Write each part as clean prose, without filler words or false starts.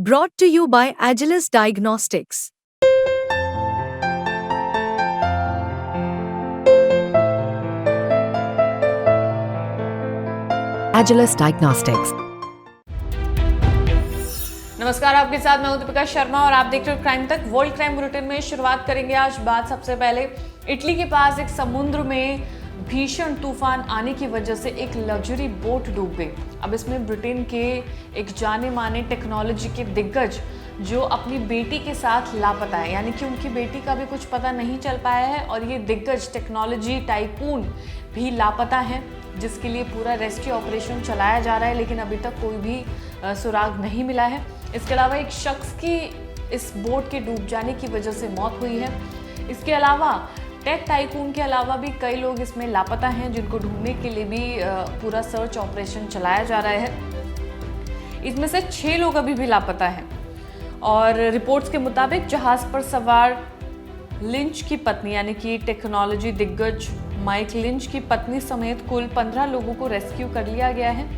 Brought to you by Agilus Diagnostics. Agilus Diagnostics. नमस्कार, आपके साथ मैं हूं दीपिका शर्मा और आप देख रहे हो क्राइम तक। वर्ल्ड क्राइम बुलेटिन में शुरुआत करेंगे आज बात सबसे पहले इटली के पास एक समुद्र में भीषण तूफान आने की वजह से एक लग्जरी बोट डूब गई। अब इसमें ब्रिटेन के एक जाने माने टेक्नोलॉजी के दिग्गज जो अपनी बेटी के साथ लापता है, यानी कि उनकी बेटी का भी कुछ पता नहीं चल पाया है और ये दिग्गज टेक्नोलॉजी टाइकून भी लापता है, जिसके लिए पूरा रेस्क्यू ऑपरेशन चलाया जा रहा है, लेकिन अभी तक कोई भी सुराग नहीं मिला है। इसके अलावा एक शख्स की इस बोट के डूब जाने की वजह से मौत हुई है। इसके अलावा टेक टाइकून के अलावा भी कई लोग इसमें लापता हैं, जिनको ढूंढने के लिए भी पूरा सर्च ऑपरेशन चलाया जा रहा है। इसमें से 6 लोग अभी भी लापता हैं और रिपोर्ट्स के मुताबिक जहाज पर सवार लिंच की पत्नी यानी कि टेक्नोलॉजी दिग्गज माइक लिंच की पत्नी समेत कुल 15 लोगों को रेस्क्यू कर लिया गया है,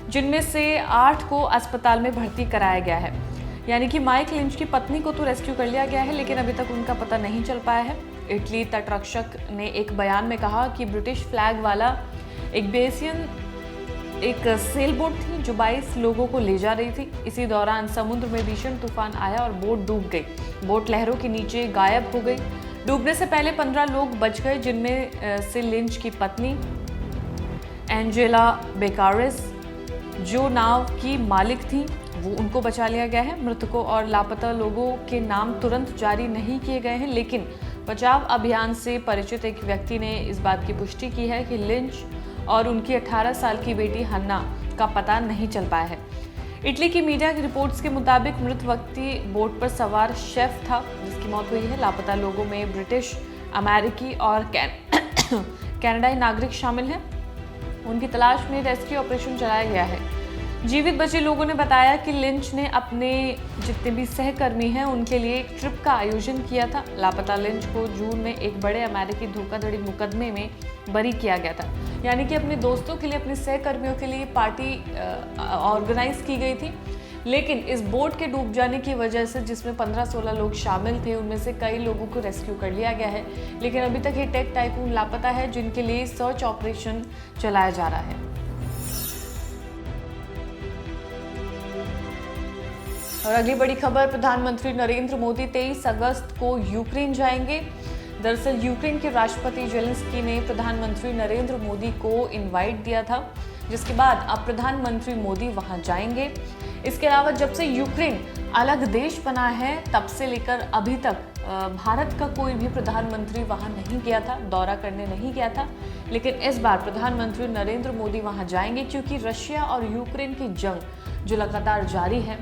जिनमें से 8 को अस्पताल में भर्ती कराया गया है। यानी कि माइक लिंच की पत्नी को तो रेस्क्यू कर लिया गया है, लेकिन अभी तक उनका पता नहीं चल पाया है। इटली तटरक्षक ने एक बयान में कहा कि ब्रिटिश फ्लैग वाला एक बेसियन एक सेल बोट थी जो 22 लोगों को ले जा रही थी। इसी दौरान समुद्र में भीषण तूफान आया और बोट डूब गई। बोट लहरों के नीचे गायब हो गई। डूबने से पहले 15 लोग बच गए, जिनमें से लिंच की पत्नी एंजेला बेकारेस जो नाव की मालिक थी, वो उनको बचा लिया गया है। मृतकों और लापता लोगों के नाम तुरंत जारी नहीं किए गए हैं, लेकिन बचाव अभियान से परिचित एक व्यक्ति ने इस बात की पुष्टि की है कि लिंच और उनकी 18 साल की बेटी हन्ना का पता नहीं चल पाया है। इटली की मीडिया की रिपोर्ट्स के मुताबिक मृत व्यक्ति बोट पर सवार शेफ था, जिसकी मौत हुई है। लापता लोगों में ब्रिटिश, अमेरिकी और कनाडाई नागरिक शामिल हैं। उनकी तलाश में रेस्क्यू ऑपरेशन चलाया गया है। जीवित बचे लोगों ने बताया कि लिंच ने अपने जितने भी सहकर्मी हैं उनके लिए एक ट्रिप का आयोजन किया था। लापता लिंच को जून में एक बड़े अमेरिकी धोखाधड़ी मुकदमे में बरी किया गया था, यानी कि अपने दोस्तों के लिए, अपने सहकर्मियों के लिए पार्टी ऑर्गेनाइज की गई थी। लेकिन इस बोट के डूब जाने की वजह से, जिसमें 15-16 लोग शामिल थे, उनमें से कई लोगों को रेस्क्यू कर लिया गया है, लेकिन अभी तक ये टेक टाइकून लापता है, जिनके लिए सर्च ऑपरेशन चलाया जा रहा है। और अगली बड़ी खबर, प्रधानमंत्री नरेंद्र मोदी 23 अगस्त को यूक्रेन जाएंगे। दरअसल यूक्रेन के राष्ट्रपति जेलेंस्की ने प्रधानमंत्री नरेंद्र मोदी को इनवाइट दिया था, जिसके बाद अब प्रधानमंत्री मोदी वहां जाएंगे। इसके अलावा जब से यूक्रेन अलग देश बना है, तब से लेकर अभी तक भारत का कोई भी प्रधानमंत्री वहां नहीं गया था, दौरा करने नहीं गया था, लेकिन इस बार प्रधानमंत्री नरेंद्र मोदी वहां जाएंगे, क्योंकि रशिया और यूक्रेन की जंग जो लगातार जारी है,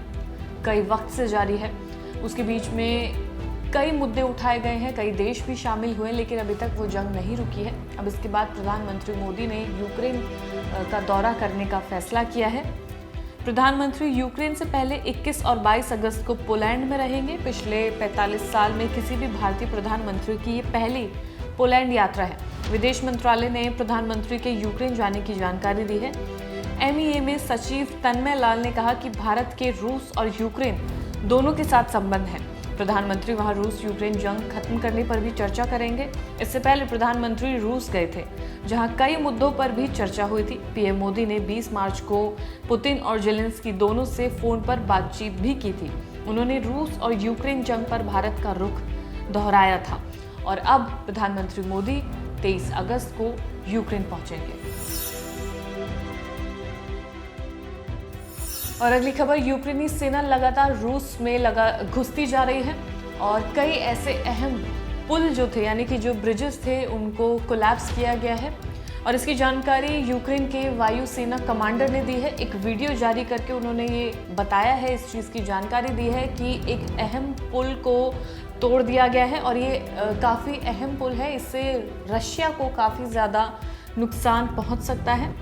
कई वक्त से जारी है, उसके बीच में कई मुद्दे उठाए गए हैं, कई देश भी शामिल हुए, लेकिन अभी तक वो जंग नहीं रुकी है। अब इसके बाद प्रधानमंत्री मोदी ने यूक्रेन का दौरा करने का फैसला किया है। प्रधानमंत्री यूक्रेन से पहले 21 और 22 अगस्त को पोलैंड में रहेंगे। पिछले 45 साल में किसी भी भारतीय प्रधानमंत्री की ये पहली पोलैंड यात्रा है। विदेश मंत्रालय ने प्रधानमंत्री के यूक्रेन जाने की जानकारी दी है। MEA में सचिव तन्मय लाल ने कहा कि भारत के रूस और यूक्रेन दोनों के साथ संबंध है। प्रधानमंत्री वहां रूस यूक्रेन जंग खत्म करने पर भी चर्चा करेंगे। इससे पहले प्रधानमंत्री रूस गए थे, जहां कई मुद्दों पर भी चर्चा हुई थी। PM मोदी ने 20 मार्च को पुतिन और जेलेंस्की दोनों से फोन पर बातचीत भी की थी। उन्होंने रूस और यूक्रेन जंग पर भारत का रुख दोहराया था और अब प्रधानमंत्री मोदी 23 अगस्त को यूक्रेन पहुंचेंगे। और अगली खबर, यूक्रेनी सेना लगातार रूस में घुसती जा रही है और कई ऐसे अहम पुल जो थे, यानी कि जो ब्रिजेस थे, उनको कोलैप्स किया गया है। और इसकी जानकारी यूक्रेन के वायुसेना कमांडर ने दी है। एक वीडियो जारी करके उन्होंने ये बताया है, इस चीज़ की जानकारी दी है कि एक अहम पुल को तोड़ दिया गया है और ये काफ़ी अहम पुल है। इससे रशिया को काफ़ी ज़्यादा नुकसान पहुंच सकता है।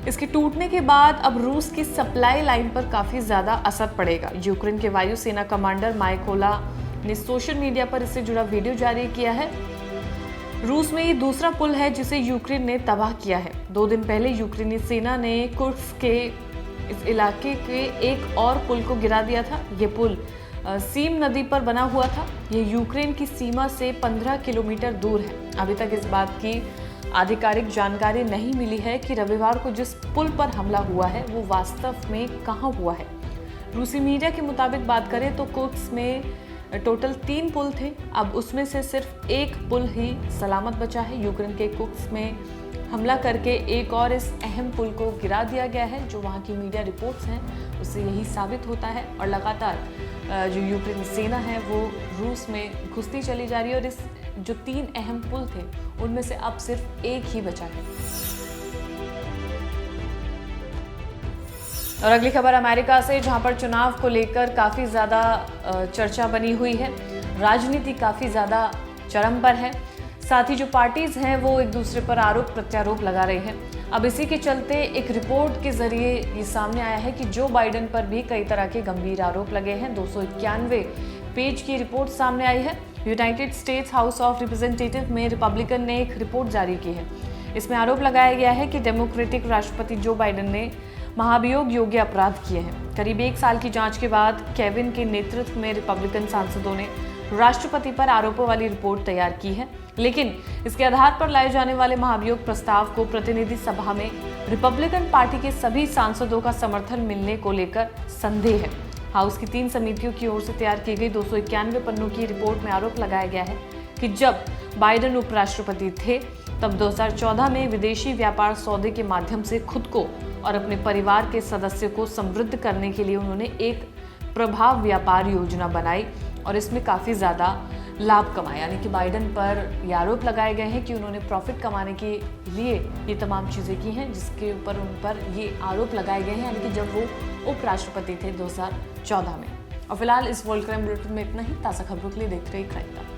इसके टूटने के बाद अब रूस की सप्लाई लाइन पर काफ़ी ज़्यादा असर पड़ेगा। यूक्रेन के वायुसेना कमांडर माइकोला ने सोशल मीडिया पर इससे जुड़ा वीडियो जारी किया है। रूस में ये दूसरा पुल है जिसे यूक्रेन ने तबाह किया है। 2 दिन पहले यूक्रेनी सेना ने कुर्स्क के इस इलाके के एक और पुल को गिरा दिया था। ये पुल सीम नदी पर बना हुआ था। ये यूक्रेन की सीमा से 15 किलोमीटर दूर है। अभी तक इस बात की आधिकारिक जानकारी नहीं मिली है कि रविवार को जिस पुल पर हमला हुआ है वो वास्तव में कहाँ हुआ है। रूसी मीडिया के मुताबिक बात करें तो कुर्स्क में टोटल 3 पुल थे। अब उसमें से सिर्फ एक पुल ही सलामत बचा है। यूक्रेन के कुर्स्क में हमला करके एक और इस अहम पुल को गिरा दिया गया है। जो वहाँ की मीडिया रिपोर्ट्स हैं उससे यही साबित होता है और लगातार जो यूक्रेन सेना है वो रूस में घुसती चली जा रही है और इस जो 3 अहम पुल थे उनमें से अब सिर्फ एक ही बचा है। और अगली खबर अमेरिका से, जहां पर चुनाव को लेकर काफी ज्यादा चर्चा बनी हुई है। राजनीति काफी ज्यादा चरम पर है। साथ ही जो पार्टीज हैं वो एक दूसरे पर आरोप प्रत्यारोप लगा रही हैं। अब इसी के चलते एक रिपोर्ट के जरिए ये सामने आया है कि जो बाइडेन पर भी कई तरह के गंभीर आरोप लगे हैं। 291 पेज की रिपोर्ट सामने आई है। United states house of representative में रिपब्लिकन ने एक रिपोर्ट जारी की है। इसमें आरोप लगाया गया है कि डेमोक्रेटिक राष्ट्रपति जो बाइडेन ने महाभियोग योग्य अपराध किए हैं। करीब 1 साल की जांच के बाद केविन के नेतृत्व में रिपब्लिकन सांसदों ने राष्ट्रपति पर आरोपों वाली रिपोर्ट तैयार की है, लेकिन इसके आधार पर लाए जाने वाले महाभियोग प्रस्ताव को प्रतिनिधि सभा में रिपब्लिकन पार्टी के सभी सांसदों का समर्थन मिलने को लेकर संदेह है। हाउस की 3 समितियों की ओर से तैयार की गई 291 पन्नों की रिपोर्ट में आरोप लगाया गया है कि जब बाइडेन उपराष्ट्रपति थे तब 2014 में विदेशी व्यापार सौदे के माध्यम से खुद को और अपने परिवार के सदस्य को समृद्ध करने के लिए उन्होंने एक प्रभाव व्यापार योजना बनाई और इसमें काफ़ी ज़्यादा लाभ कमाया। यानी कि बाइडेन पर ये आरोप लगाए गए हैं कि उन्होंने प्रॉफिट कमाने के लिए ये तमाम चीज़ें की हैं, जिसके ऊपर उन पर ये आरोप लगाए गए हैं, यानी कि जब वो उपराष्ट्रपति थे 2014 में। और फिलहाल इस वर्ल्ड क्राइम बुलेटिन में इतना ही। ताज़ा खबरों के लिए देखते रहिए क्राइम तक।